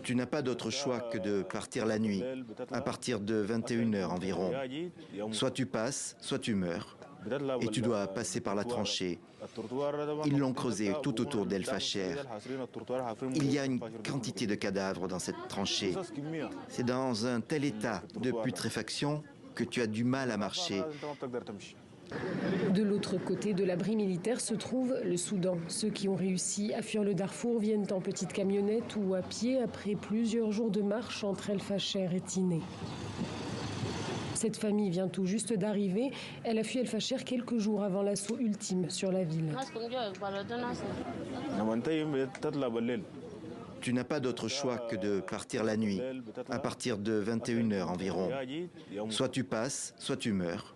Tu n'as pas d'autre choix que de partir la nuit, à partir de 21h environ. Soit tu passes, soit tu meurs. Et tu dois passer par la tranchée. Ils l'ont creusé tout autour d'El Fasher. Il y a une quantité de cadavres dans cette tranchée. C'est dans un tel état de putréfaction que tu as du mal à marcher. De l'autre côté de l'abri militaire se trouve le Soudan. Ceux qui ont réussi à fuir le Darfour viennent en petite camionnette ou à pied après plusieurs jours de marche entre El Fasher et Tinné. Cette famille vient tout juste d'arriver. Elle a fui El Fasher quelques jours avant l'assaut ultime sur la ville. Tu n'as pas d'autre choix que de partir la nuit, à partir de 21h environ. Soit tu passes, soit tu meurs.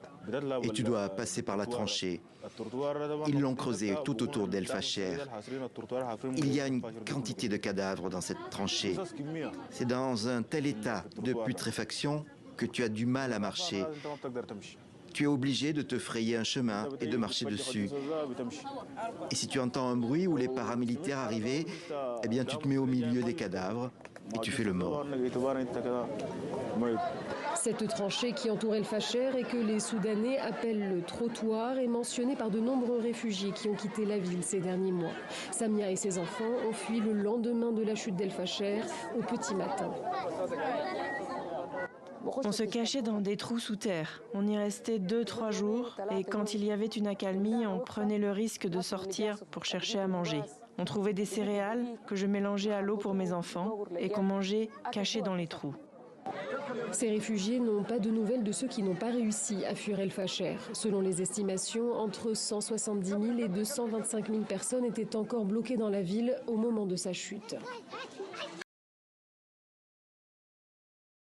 Et tu dois passer par la tranchée. Ils l'ont creusé tout autour d'El Fasher. Il y a une quantité de cadavres dans cette tranchée. C'est dans un tel état de putréfaction que tu as du mal à marcher. Tu es obligé de te frayer un chemin et de marcher dessus. Et si tu entends un bruit où les paramilitaires arrivaient, eh bien tu te mets au milieu des cadavres et tu fais le mort. Cette tranchée qui entoure El Fasher et que les Soudanais appellent le trottoir est mentionnée par de nombreux réfugiés qui ont quitté la ville ces derniers mois. Samia et ses enfants ont fui le lendemain de la chute d'El Fasher au petit matin. On se cachait dans des trous sous terre. On y restait 2-3 jours et quand il y avait une accalmie, on prenait le risque de sortir pour chercher à manger. On trouvait des céréales que je mélangeais à l'eau pour mes enfants et qu'on mangeait cachés dans les trous. Ces réfugiés n'ont pas de nouvelles de ceux qui n'ont pas réussi à fuir El Fasher. Selon les estimations, entre 170 000 et 225 000 personnes étaient encore bloquées dans la ville au moment de sa chute.